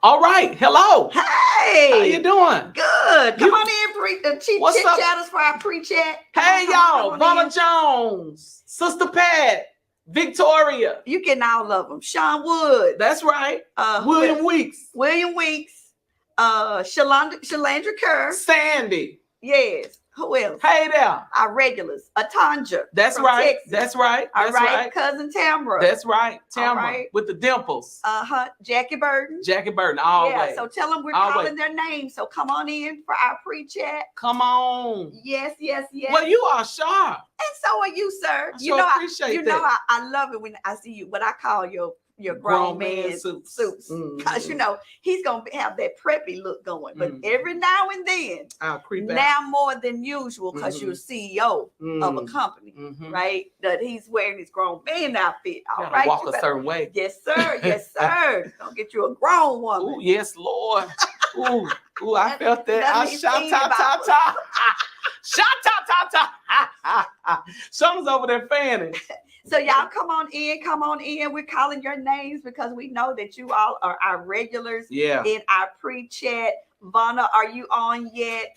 All right. Hello. How you Hey, doing? good. Come You on in, chit what's up? chatters for our pre-chat. Hey Come y'all, on Vanna in. Jones, Sister Pat, Victoria. You getting all of them. Sean Wood. That's right. Who William else? Weeks, William Weeks. Shalandra Kerr. Sandy. Yes. Who else? Hey there. Our regulars. Atanja That's from right. Texas. That's right. All That's right. right. Cousin Tamra. That's right. All Tamara right. with the dimples. Jackie Burton. Jackie Burton, always. Yeah. So tell them we're Always. calling their names. So come on in for our pre-chat. Come on. Yes. Well, you are sharp. And so are you, sir. I sure appreciate that. I love it when I see you. What I call your grown man suits, because he's gonna have that preppy look going. But every now and then, I'll creep out. now more than usual, because you're CEO of a company, right? That he's wearing his grown man outfit. All right, walk a certain way. Yes, sir. Yes, sir. Gonna get you a grown woman. Ooh, yes, Lord. Ooh, I felt that. I shot ta. Someone's over there fanning. So y'all come on in. We're calling your names because we know that you all are our regulars in our pre-chat. Vanna, are you on yet?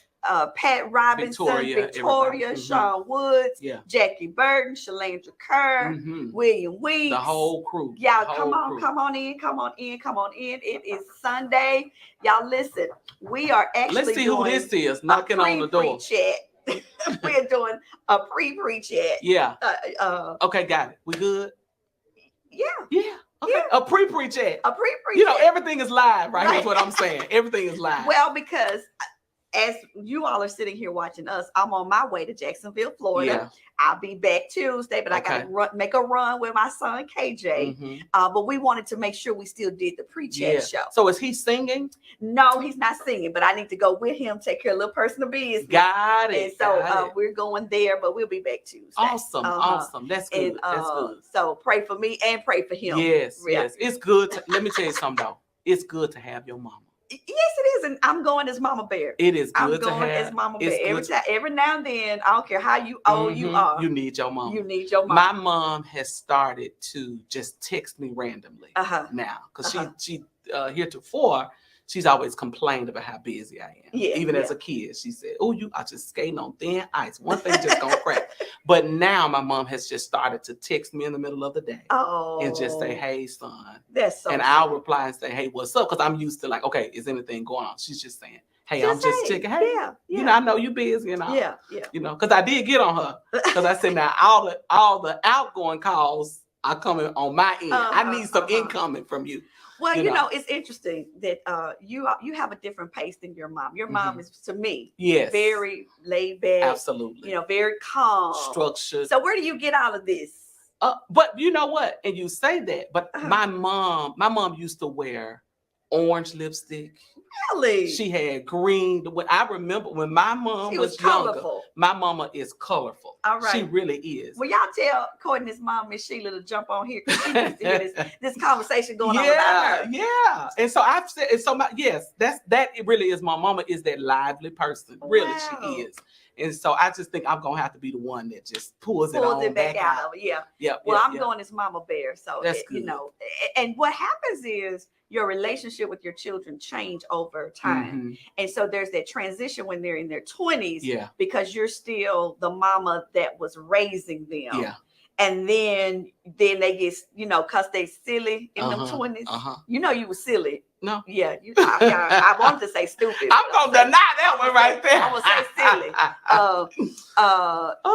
Pat Robinson, Victoria, Sean Woods, Jackie Burton, Shalandra Kerr, William Weeks. The whole crew. Y'all come on in. It is Sunday. Y'all listen, we are actually Let's see who this is knocking on the door. Chat. We're doing a pre-chat. Yeah. Okay, got it. We good? Yeah. Okay. Yeah. A pre-chat. A pre-chat. Everything is live, right? Here's what I'm saying. Everything is live. Well, because as you all are sitting here watching us, I'm on my way to Jacksonville, Florida. Yeah. I'll be back Tuesday, but I got to make a run with my son KJ. But we wanted to make sure we still did the pre-chat show. So is he singing? No, he's not singing, but I need to go with him, take care of a little personal business. Got it. And so we're going there, but we'll be back Tuesday. Awesome. That's good. That's good. So pray for me and pray for him. Yes. It's good. Let me tell you something though. It's good to have your mama. Yes, it is, and I'm going as Mama Bear. It is good to have. I'm going as Mama Bear. Every now and then, I don't care how old you are. You need your mom. You need your mom. My mom has started to just text me randomly now, because she heretofore she's always complained about how busy I am. Even as a kid, she said, "Oh, you are just skating on thin ice. One thing just gonna crack." But now my mom has just started to text me in the middle of the day and just say, "Hey, son." That's so. And I'll reply and say, "Hey, what's up?" Because I'm used to like, okay, is anything going on? She's just saying, "Hey, I'm just checking. Hey, I know you busy and all." Because I did get on her because I said, now all the outgoing calls are coming on my end. I need some incoming from you. Well, it's interesting that you have a different pace than your mom. Your mom is, to me, very laid back. Absolutely. Very calm. Structured. So where do you get all of this? But you know what? And you say that, but my mom used to wear orange lipstick. Really? She had green. When I remember when my mom was younger, my mama is colorful. All right. She really is. Well, y'all tell Courtney's mom, Miss Sheila, to jump on here because she needs to hear this conversation going on about her. Yeah. And so I've said, that it really is. My mama is that lively person. Really, she is. And so I just think I'm gonna have to be the one that just pulls it back out of it. Yeah. Well, I'm going as Mama Bear. So that's good. And what happens is your relationship with your children change over time. And so there's that transition when they're in their 20s because you're still the mama that was raising them. Yeah. And then they get, because they silly in them 20s. You were silly. No. Yeah. I wanted to say stupid. I'm going to deny that one right there. I would say silly.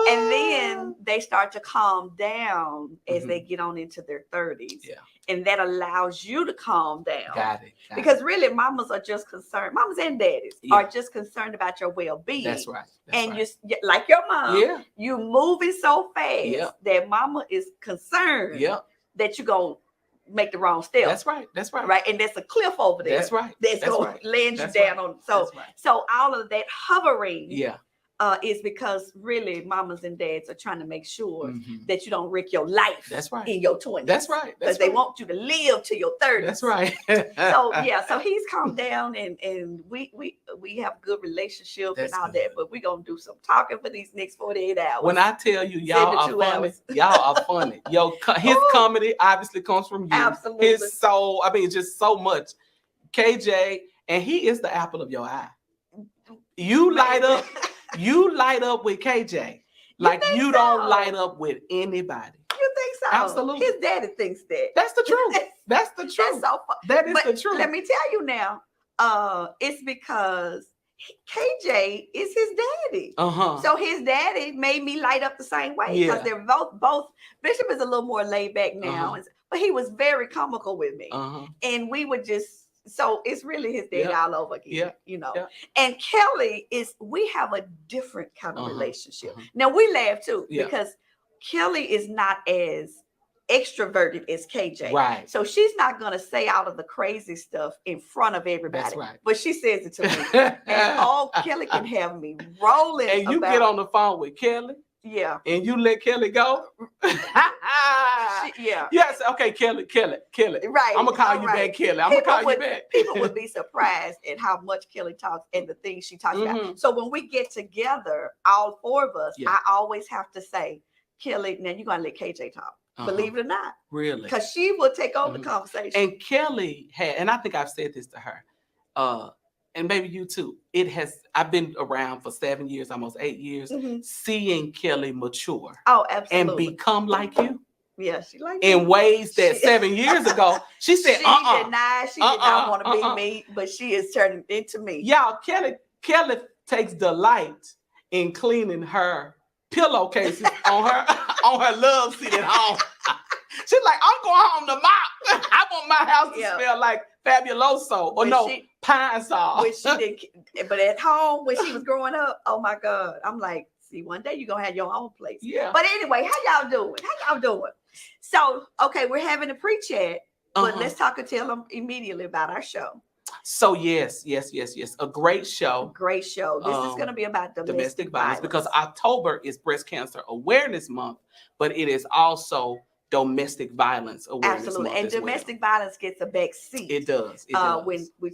And then they start to calm down as they get on into their 30s. Yeah. And that allows you to calm down. Got it. Because really, mamas are just concerned. Mamas and daddies are just concerned about your well-being. That's right. You, like your mom, you moving so fast that mama is concerned that you're going to make the wrong step. That's right. Right. And there's a cliff over there. That's right. That's going to land you down on. So all of that hovering is because really mamas and dads are trying to make sure that you don't wreck your life in your 20s. That's right. Because they want you to live to your 30s. That's right. So he's calmed down and we have good relationship and all that, but we're going to do some talking for these next 48 hours. When I tell you y'all are funny, y'all are funny. His comedy obviously comes from you. Absolutely. His soul, just so much KJ, and he is the apple of your eye. You light up with KJ. Like you don't light up with anybody. You think so? Absolutely. His daddy thinks that. That's the truth. That's the truth. That's so fun. That is the truth. Let me tell you now, it's because KJ is his daddy. So his daddy made me light up the same way because they're both. Bishop is a little more laid back now, but he was very comical with me, and we would just. So it's really his daddy all over again, you know. And Kelly we have a different kind of relationship. Now we laugh too because Kelly is not as extroverted as KJ. Right. So she's not going to say all of the crazy stuff in front of everybody. That's right. But she says it to me. And Kelly can have me rolling. And you get on the phone with Kelly. Yeah. And you let Kelly go. Yes. Okay, Kelly. Right. I'm gonna call you back, Kelly. I'm gonna call you back. People would be surprised at how much Kelly talks and the things she talks about. So when we get together, all four of us, I always have to say, Kelly, now you're gonna let KJ talk. Believe it or not. Really? Because she will take over the conversation. And Kelly had, and I think I've said this to her, and maybe you too. I've been around for 7 years, almost 8 years, seeing Kelly mature. Oh, absolutely. And become like you. Yeah, she like in ways that 7 years ago, she said, she did not want to be me, but she is turning into me. Y'all, Kelly takes delight in cleaning her pillowcases on her love seat at home. She's like, I'm going home to mop. I want my house to smell like Fabuloso or Pine Sol. But at home, when she was growing up, oh my God, I'm like, see, one day you're going to have your own place. Yeah. But anyway, how y'all doing? So, okay, we're having a pre-chat, but let's tell them immediately about our show. So yes. A great show. Great show. This is going to be about domestic violence. Because October is Breast Cancer Awareness Month, but it is also Domestic Violence Awareness Absolutely. Month. And domestic violence gets a back seat. It does. When we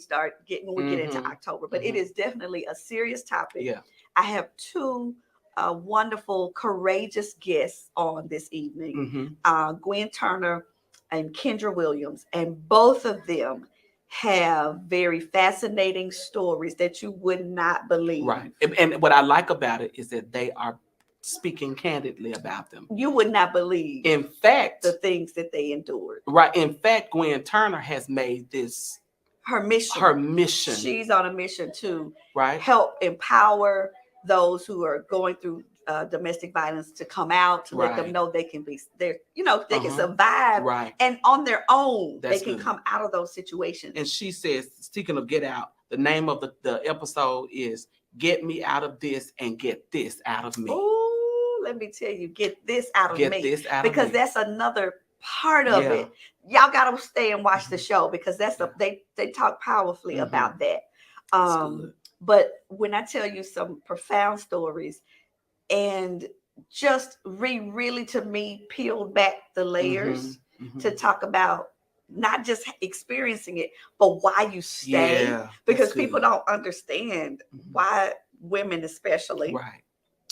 get into October. But it is definitely a serious topic. Yeah. I have two wonderful, courageous guests on this evening. Gwen Turner and Kendra Williams. And both of them have very fascinating stories that you would not believe. Right. And what I like about it is that they are speaking candidly about them. You would not believe, in fact, the things that they endured. Right. In fact, Gwen Turner has made this her mission. She's on a mission to help empower those who are going through domestic violence to come out, to let them know they can be there, they can survive, and on their own. They can come out of those situations. And she says, speaking of get out, the name of the episode is Get Me Out of This and Get This Out of Me. Oh, let me tell you, get this out of me. Get this out because of me. That's another part of it. Y'all gotta stay and watch the show because they talk powerfully about that. But when I tell you some profound stories and just really to me peeled back the layers to talk about not just experiencing it, but why you stay, because people don't understand why women, especially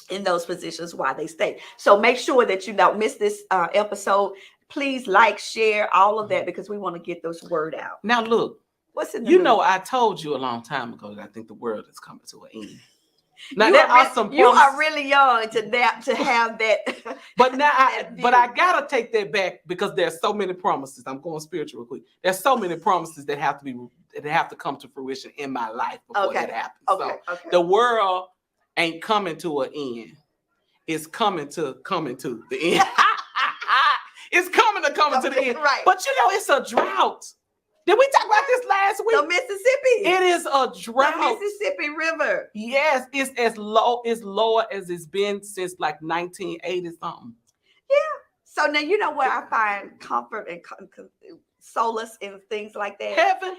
in those positions, why they stay. So make sure that you don't miss this episode. Please like, share, all of that, because we want to get this word out. Now, look, what's in the news? I told you a long time ago that I think the world is coming to an end. Now, you are really young to have that. But now, I gotta take that back because there's so many promises. I'm going spiritual real quick. There's so many promises that have to come to fruition in my life before that happens. So the world ain't coming to an end. It's coming to the end. It's coming to the end. Right. But it's a drought. Did we talk about this last week? The Mississippi. It is a drought. The Mississippi River. Yes, it's as lower as it's been since like 1980 something. Yeah. So now you know where I find comfort and solace in things like that. Heaven.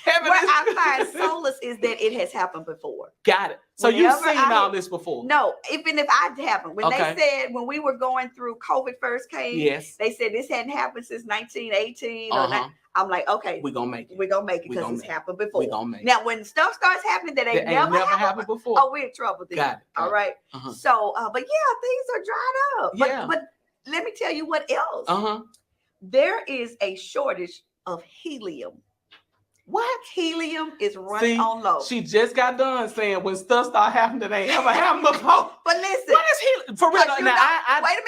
Where I find solace is that it has happened before. Got it. So you've seen all this before? No, even if I haven't. When they said, when we were going through COVID first came, they said this hadn't happened since 1918. I'm like, okay, we're going to make it. We're going to make it because it's happened before. We're going to make it. Now, when stuff starts happening that ain't never happened before, oh, we're in trouble then. Got it. All right. So, but yeah, things are dried up. But let me tell you what else. There is a shortage of helium. What? Helium is running on low. She just got done saying when stuff start happening that ain't ever happened before. But listen, what is helium? For real? Now, wait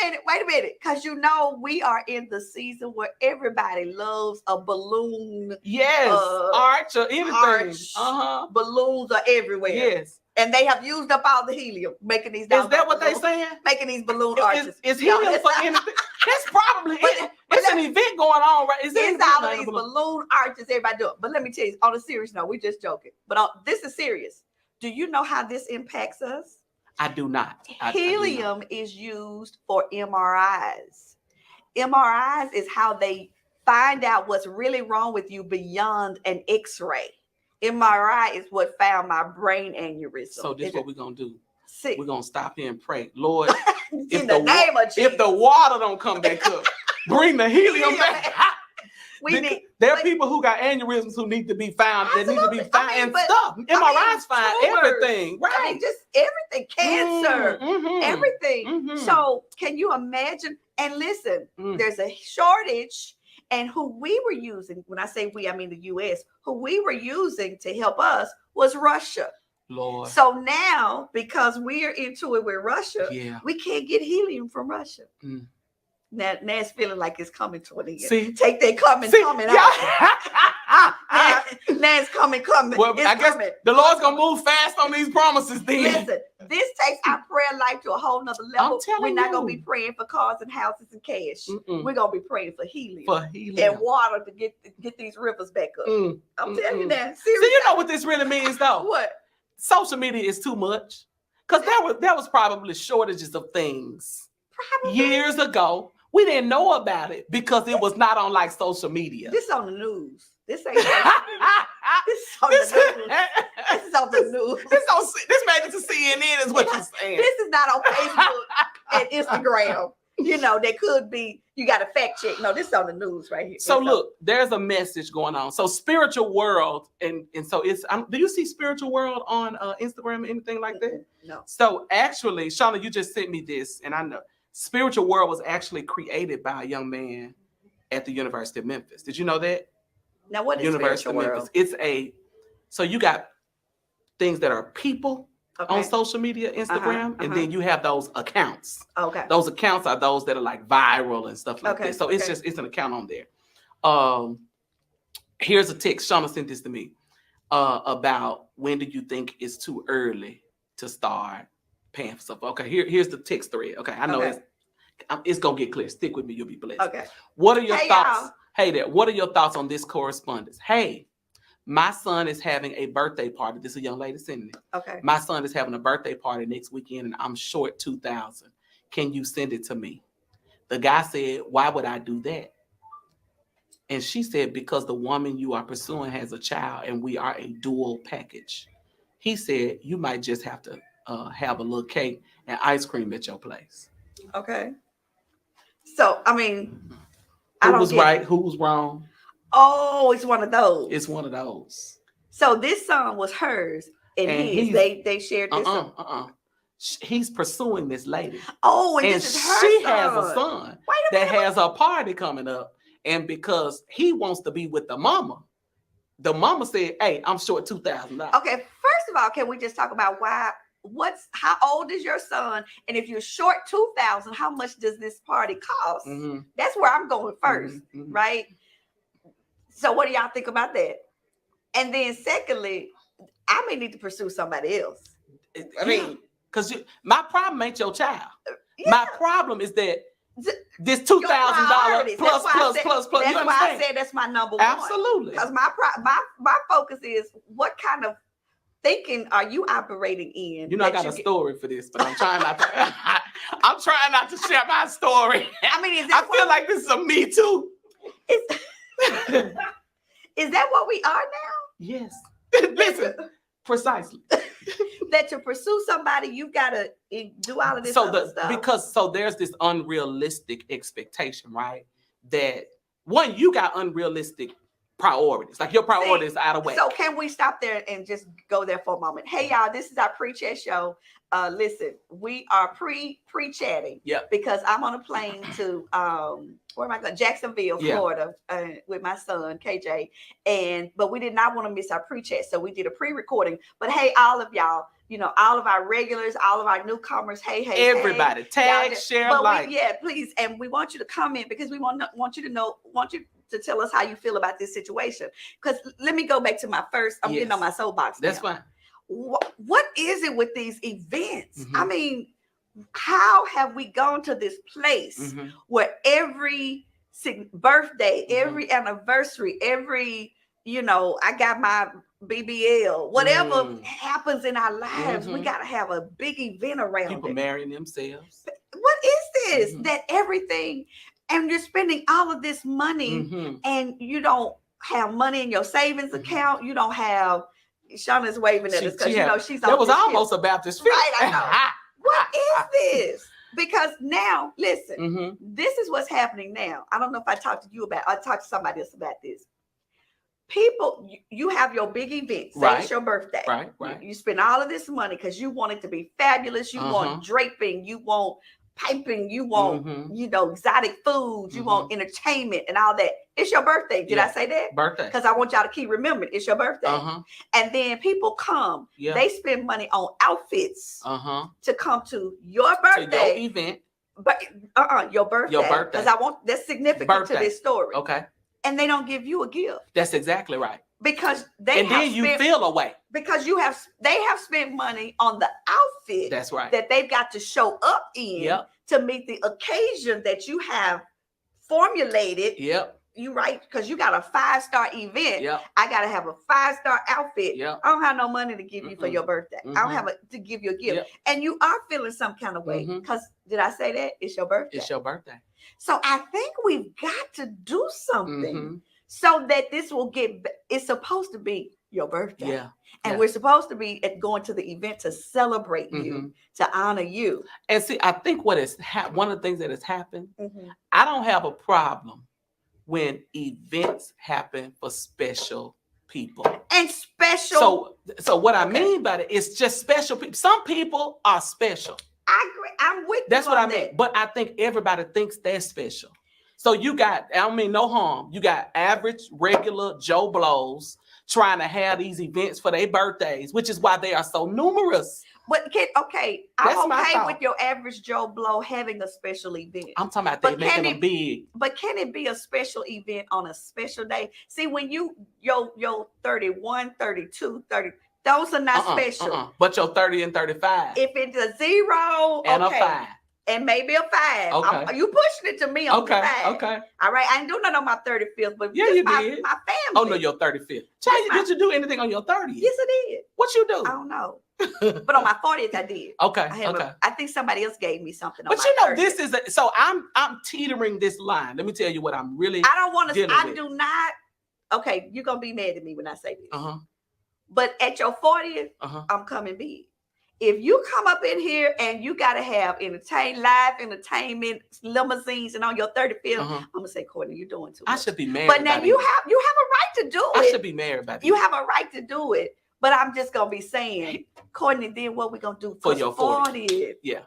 a minute. Because we are in the season where everybody loves a balloon. Yes, arch or anything. Balloons are everywhere. Yes. And they have used up all the helium making these. Is that what they saying? Making these balloon arches. Is helium for anything? That's probably it. It's an event going on, right? It's all of these balloon arches everybody doing. But let me tell you, on a serious note, we're just joking. But this is serious. Do you know how this impacts us? I do not. Helium is used for MRIs. MRIs is how they find out what's really wrong with you beyond an X-ray. MRI is what found my brain aneurysm. So this is what we're going to do. See. We're going to stop here and pray. Lord, in the name of Jesus. If the water don't come back up, bring the helium back. There are people who got aneurysms who need to be found. Absolutely. That need to be found and stuff. MRIs find everything. Right. Just everything. Cancer. Everything. So can you imagine? And listen, there's a shortage. And who we were using, when I say we, I mean the U.S., who we were using to help us was Russia. Lord. So now, because we're into it with Russia, we can't get helium from Russia. Now it's feeling like it's coming to an end. See? Take that coming out. Now it's coming. Well, I guess the Lord's going to move fast on these promises then. Listen, this takes our prayer life to a whole nother level. We're not going to be praying for cars and houses and cash. We're going to be praying for helium. And water to get these rivers back up. I'm telling you that. Seriously. So you know what this really means, though? What? Social media is too much. Because there was probably shortages of things years ago. We didn't know about it because it was not on like social media. This on the news. This ain't. This on the news. This is on the news. This made it to CNN is what you're saying. This is not on Facebook and Instagram. You know, there could be, you got to fact check. No, this is on the news right here. So look, there's a message going on. So Spiritual World, and so it's, do you see Spiritual World on Instagram or anything like that? No. So actually, Shauna, you just sent me this, and I know Spiritual World was actually created by a young man at the University of Memphis. Did you know that? Now, what is Spiritual World? So you got things that are people on social media, Instagram, and then you have those accounts. Okay. Those accounts are those that are like viral and stuff like that. So it's an account on there. Here's a text. Shauna sent this to me about when do you think it's too early to start paying for stuff. Okay, here's the text thread. Okay, I know it's gonna get clear. Stick with me, you'll be blessed. Okay. What are your thoughts? Y'all. Hey there, what are your thoughts on this correspondence? Hey, my son is having a birthday party. This is a young lady sending it. Okay. My son is having a birthday party next weekend and I'm short $2,000. Can you send it to me? The guy said, why would I do that? And she said, because the woman you are pursuing has a child and we are a dual package. He said, you might just have to have a little cake and ice cream at your place. Okay. So, I mean, who was right? Who was wrong? Oh, it's one of those. It's one of those. So this song was hers and his. They shared this song. He's pursuing this lady. Oh, and this is her she son. Has a son that has a party coming up. And because he wants to be with the mama said, hey, I'm short $2,000. Okay, first of all, can we just talk about how old is your son? And if you're short $2,000, how much does this party cost? That's where I'm going first, right? So what do y'all think about that? And then secondly, I may need to pursue somebody else. I mean, because my problem ain't your child. My problem is that this $2,000 plus. That's why I said that's my number one. Absolutely. Because my focus is what kind of thinking are you operating in? You know, I got a story for this, but I'm trying not to. I'm trying not to share my story. I mean, I feel like this is a Me Too. Is that what we are now? Yes. Listen, precisely. That to pursue somebody, you gotta do all of this other stuff. So there's this unrealistic expectation, right? That one, you got unrealistic priorities. Like your priorities are out of whack. So can we stop there and just go there for a moment? Hey y'all, this is our pre-chat show. Listen, we are pre-chatting. Yep. Because I'm on a plane to where am I going? Jacksonville, Florida, with my son KJ. But we did not want to miss our pre-chat, so we did a pre-recording. But hey, all of y'all, all of our regulars, all of our newcomers, hey, everybody, tag, share, like. Please, and we want you to comment because we want you to tell us how you feel about this situation. Because let me go back to my first. I'm getting on my soapbox. That's fine. What is it with these events? I mean, how have we gone to this place where every birthday, every anniversary, every, I got my BBL, whatever happens in our lives, we got to have a big event around people marrying themselves. What is this? That everything, and you're spending all of this money and you don't have money in your savings account. You don't have, Shauna's waving at us because she's on. That was almost a Baptist fit. Right, I know. What is this? Because now, listen, this is what's happening now. I don't know if I talked to to somebody else about this. People, you have your big event, say it's your birthday. Right. You spend all of this money because you want it to be fabulous. You want draping, you want piping, you want, exotic foods, you want entertainment and all that. It's your birthday. Did I say that? Birthday. Because I want y'all to keep remembering it's your birthday. And then people come, they spend money on outfits to come to your birthday. To your event. But your birthday. Because that's significant to this story. Okay. And they don't give you a gift. That's exactly right. Because you feel away. Because they have spent money on the outfit. That's right. That they've got to show up in to meet the occasion that you have formulated. You right, because you got a 5-star event. I gotta have a 5-star outfit. I don't have no money to give you for your birthday. I don't have to give you a gift. And you are feeling some kind of way. Because did I say that? It's your birthday. It's your birthday. So I think we've got to do something so that this will it's supposed to be your birthday. And we're supposed to be going to the event to celebrate you, to honor you. And see, I think one of the things that has happened, I don't have a problem when events happen for special people. And special. So what I mean by that is just special people. Some people are special. I agree. I'm with you. That's what I mean. But I think everybody thinks they're special. So you got, I don't mean no harm. You got average, regular Joe Blows trying to have these events for their birthdays, which is why they are so numerous. But I'm okay with your average Joe Blow having a special event. I'm talking about they making them big. But can it be a special event on a special day? See, when your 31, 32, 30, those are not special. But your 30 and 35. If it's a 0 and a 5. And maybe a 5. Okay. You pushing it to me on the 5. Okay. All right. I ain't doing nothing on my 35th, but you did. My family. Oh no, your 35th. Child, did you do anything on your 30th? Yes, I did. What you do? I don't know. But on my 40th, I did. Okay. I think somebody else gave me something. But this is so I'm teetering this line. Let me tell you what I'm really. I don't want to. I do not. Okay, you're gonna be mad at me when I say this. But at your 40th, I'm coming big. If you come up in here and you got to have live entertainment, limousines, and on your 35th, I'm gonna say, Courtney, you're doing too much. I should be married. But now you have a right to do it. I should be married by you have a right to do it. But I'm just gonna be saying, Courtney, then what we gonna do for your 40th? Yeah,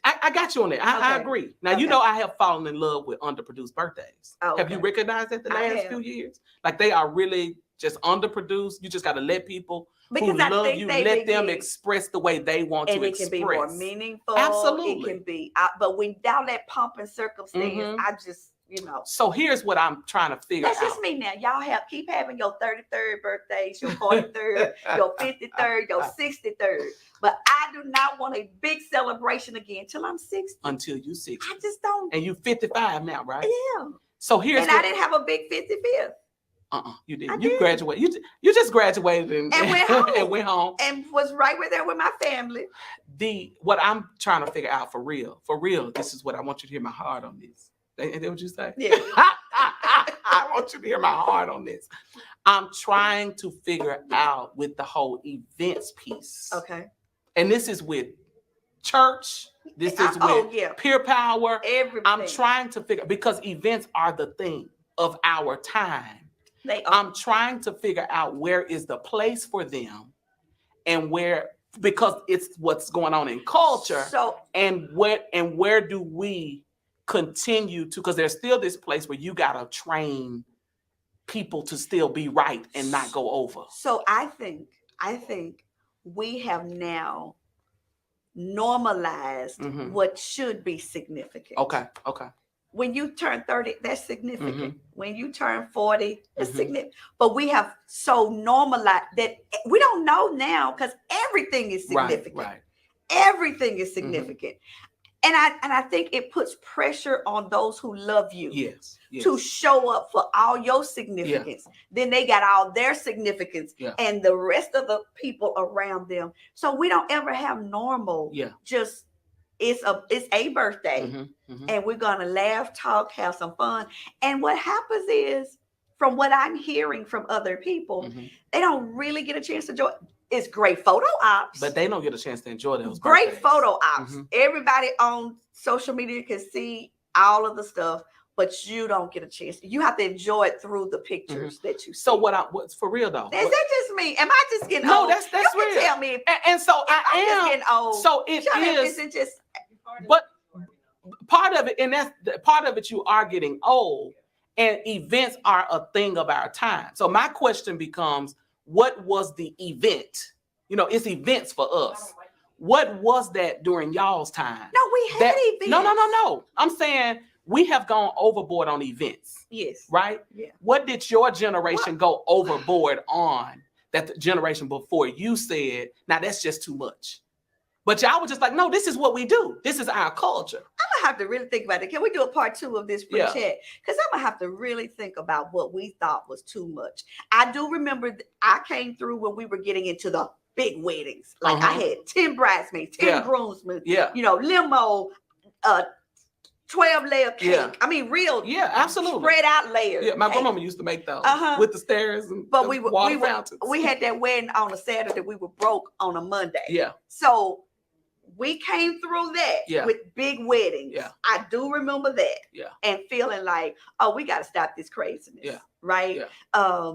I got you on that. I agree. Now I have fallen in love with underproduced birthdays. Have you recognized that the last few years? Like they are really just underproduced. You just got to let people who love you, let them express the way they want to express. And it can be more meaningful. Absolutely. It can be. But without that pomp and circumstance, I just, So here's what I'm trying to figure out. That's just me now. Y'all keep having your 33rd birthdays, your 43rd, your 53rd, your 63rd. But I do not want a big celebration again until I'm 60. Until you 60. I just don't. And you 55 now, right? Yeah. So here's I didn't have a big 55th. You didn't. You graduated. You just graduated and went home. And was right there with my family. What I'm trying to figure out for real, this is what I want you to hear my heart on this. Is that what you say? Yeah. I want you to hear my heart on this. I'm trying to figure out with the whole events piece. Okay. And this is with church. This is with peer power. Everything. I'm trying to figure because events are the thing of our time. I'm trying to figure out where is the place for them and where, because it's what's going on in culture. So, and where do we continue to, because there's still this place where you got to train people to still be right and not go over. So I think we have now normalized what should be significant. Okay. When you turn 30, that's significant. When you turn 40, it's significant. But we have so normalized that we don't know now, because everything is significant. Right. Everything is significant. And I think it puts pressure on those who love you to show up for all your significance. Yeah. Then they got all their significance and the rest of the people around them. So we don't ever have normal. Just it's a birthday and we're gonna laugh, talk, have some fun. And what happens is, from what I'm hearing from other people, they don't really get a chance to enjoy. It's great photo ops, but they don't get a chance to enjoy those. Great birthdays. Photo ops. Everybody on social media can see all of the stuff, but you don't get a chance. You have to enjoy it through the pictures that you see. So what's for real though? Is that just me? Am I just getting old? No, that's you real. Can tell me. And so I am just getting old. So is it just? But part of it, and that's part of it. You are getting old, and events are a thing of our time. So my question becomes, what was the event? It's events for us. What was that during y'all's time? No, we had events. No. I'm saying we have gone overboard on events. Yes. Right? Yeah. What did your generation go overboard on that the generation before you said, now that's just too much? But y'all were just like, no, this is what we do. This is our culture. I'm gonna have to really think about it. Can we do a part 2 of this chat? Because I'm gonna have to really think about what we thought was too much. I do remember I came through when we were getting into the big weddings. Like I had 10 bridesmaids, 10 groomsmen, limo, 12-layer cake. Yeah. I mean, real, absolutely spread out layers. Yeah, my grandmama used to make those with the stairs and water fountains. We had that wedding on a Saturday. We were broke on a Monday. Yeah. So we came through that with big weddings. Yeah. I do remember that. Yeah. And feeling like, oh, we got to stop this craziness. Yeah. Right. Yeah.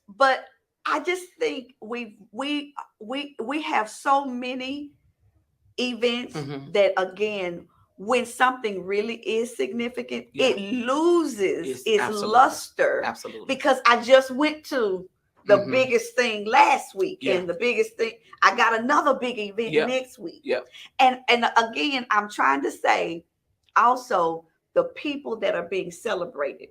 But I just think we have so many events that, again, when something really is significant, it loses its luster. Absolutely. Because I just went to the biggest thing last week, and the biggest thing, I got another big event next week. Yeah. And again, I'm trying to say also, the people that are being celebrated,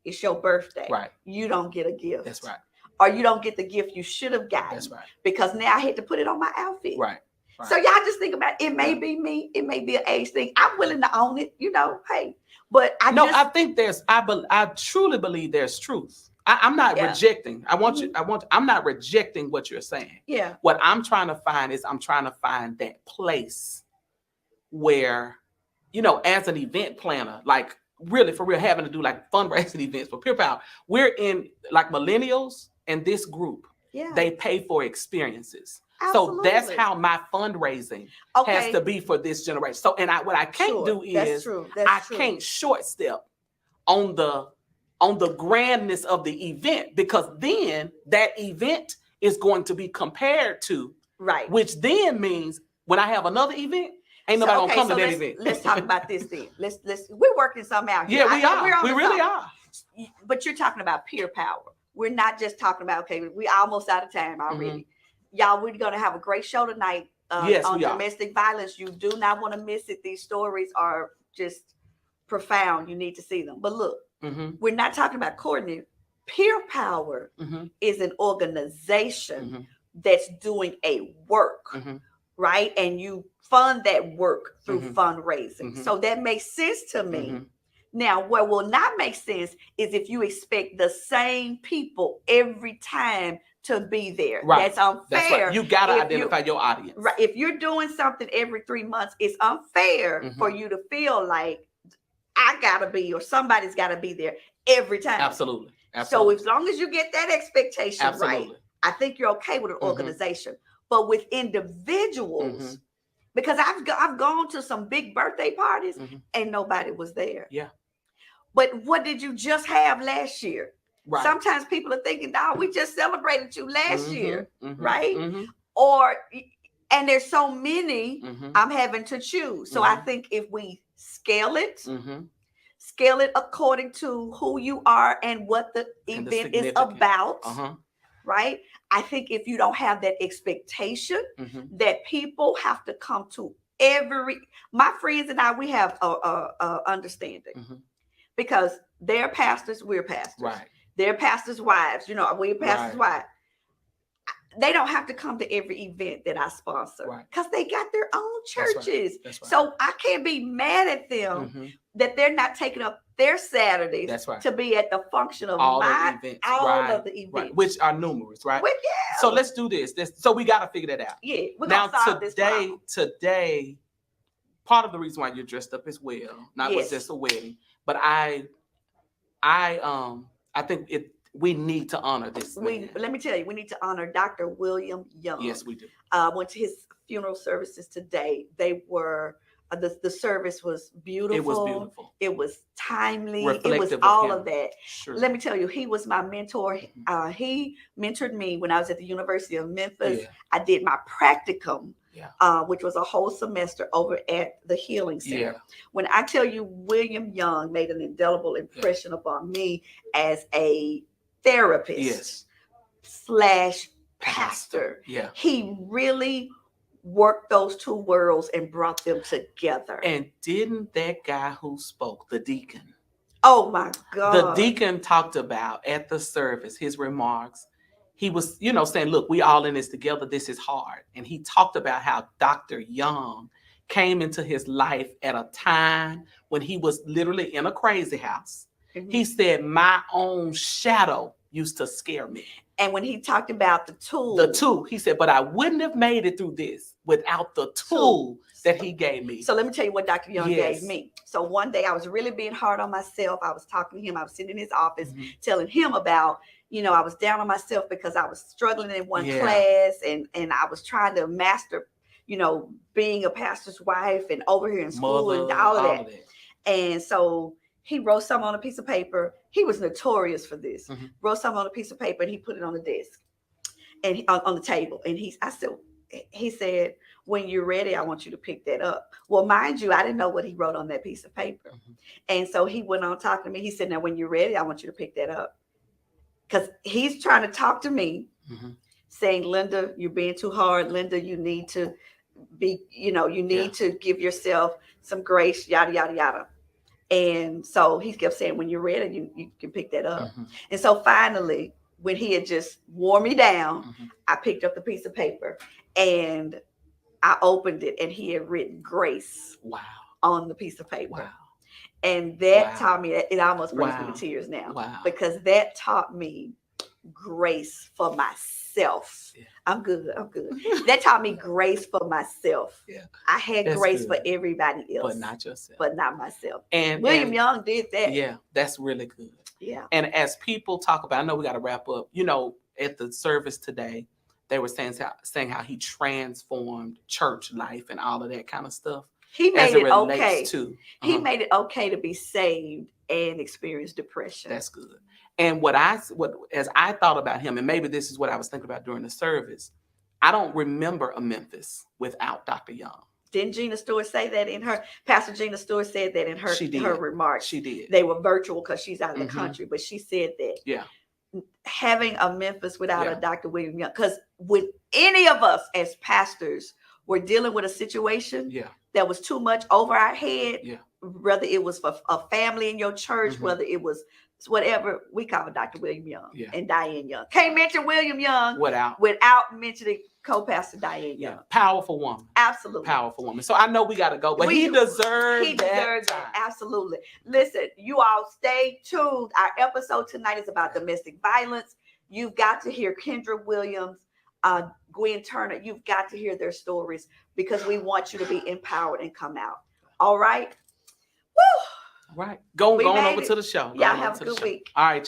it's your birthday. Right. You don't get a gift. That's right. Or you don't get the gift you should have gotten. That's right. Because now I had to put it on my outfit. Right. So y'all just think about it. It may be me. It may be an age thing. I'm willing to own it. Hey, but I think I truly believe there's truth. I'm not rejecting. I'm not rejecting what you're saying. Yeah. What I'm trying to find is that place where, as an event planner, like really for real, having to do like fundraising events for Pure Power, we're in like millennials and this group. Yeah. They pay for experiences. Absolutely. So that's how my fundraising has to be for this generation. So, and what I can't do is I can't short step on the grandness of the event, because then that event is going to be compared to, which then means when I have another event, ain't nobody gonna come to that event. Let's talk about this then. We're working something out here. Yeah, we are. We really are. But you're talking about Pure Power. We're not just talking about, we almost out of time already. Y'all, we're going to have a great show tonight on domestic violence. You do not want to miss it. These stories are just profound. You need to see them. But look, we're not talking about Courtney. Pure Power is an organization that's doing a work, right? And you fund that work through fundraising. So that makes sense to me. Now, what will not make sense is if you expect the same people every time to be there. Right. That's unfair. That's right. You got to identify your audience. Right. If you're doing something every 3 months, it's unfair for you to feel like I got to be, or somebody's got to be there every time. Absolutely. So as long as you get that expectation right, I think you're okay with an organization. But with individuals, because I've gone to some big birthday parties and nobody was there. Yeah. But what did you just have last year? Right. Sometimes people are thinking, "Oh, we just celebrated you last year," right? Or, and there's so many, I'm having to choose. So I think if we scale it according to who you are and what the event is about, right? I think if you don't have that expectation that people have to come to my friends and I, we have a understanding because they're pastors, we're pastors. Right. They're pastors' wives, we're pastors' wives. They don't have to come to every event that I sponsor because they got their own churches. That's right. So I can't be mad at them that they're not taking up their Saturdays to be at the function of all of the events, which are numerous, right? So let's do this. So we got to figure that out. Yeah. Now today, part of the reason why you're dressed up as well, not was just a wedding, but I think we need to honor this man. Let me tell you, we need to honor Dr. William Young. Yes, we do. Went to his funeral services today. They were, the service was beautiful. It was beautiful. It was timely. It was all of that. Sure. Let me tell you, he was my mentor. He mentored me when I was at the University of Memphis. Yeah. I did my practicum. Yeah. Which was a whole semester over at the Healing Center. Yeah. When I tell you William Young made an indelible impression upon me as a therapist / pastor. Yeah. He really worked those two worlds and brought them together. And didn't that guy who spoke, the deacon? Oh my God. The deacon talked about at the service, his remarks. He was, saying, look, we all in this together. This is hard. And he talked about how Dr. Young came into his life at a time when he was literally in a crazy house. He said, my own shadow used to scare me. And when he talked about the tool, he said, but I wouldn't have made it through this without the tool that he gave me. So let me tell you what Dr. Young gave me. So one day I was really being hard on myself. I was talking to him. I was sitting in his office telling him about, I was down on myself because I was struggling in one class and I was trying to master, being a pastor's wife and over here in school and all of that. And so he wrote something on a piece of paper. He was notorious for this. Wrote something on a piece of paper and he put it on the desk and on the table. And he said, when you're ready, I want you to pick that up. Well, mind you, I didn't know what he wrote on that piece of paper. And so he went on talking to me. He said, now, when you're ready, I want you to pick that up. Because he's trying to talk to me, saying, Linda, you're being too hard. Linda, you need to be, you need to give yourself some grace, yada, yada, yada. And so he kept saying, when you're ready, you can pick that up. And so finally, when he had just wore me down, I picked up the piece of paper and I opened it and he had written grace on the piece of paper. Wow. And that taught me, it almost brings me to tears now, because that taught me grace for myself. Yeah. I'm good. That taught me grace for myself. Yeah. I had grace for everybody else. But not yourself. But not myself. And William Young did that. Yeah, that's really good. Yeah. And as people talk about, I know we got to wrap up, at the service today, they were saying how he transformed church life and all of that kind of stuff. He made it okay. He made it okay to be saved and experience depression. That's good. And as I thought about him, and maybe this is what I was thinking about during the service, I don't remember a Memphis without Dr. Young. Didn't Gina Stewart say that Pastor Gina Stewart said that in her remarks? She did. They were virtual because she's out of the country, but she said that. Yeah. Having a Memphis without a Dr. William Young, because with any of us as pastors, we're dealing with a situation that was too much over our head, whether it was for a family in your church, whether it was whatever, we call Dr. William Young and Diane Young. Can't mention William Young without mentioning co-pastor Diane Young. Powerful woman. Absolutely. Powerful woman. So I know we got to go, but he deserves that. Absolutely. Listen, you all stay tuned. Our episode tonight is about domestic violence. You've got to hear Kendra Williams, Gwen Turner. You've got to hear their stories because we want you to be empowered and come out. All right. Woo! Right. Going over to the show. Y'all have a good week. All right, y'all.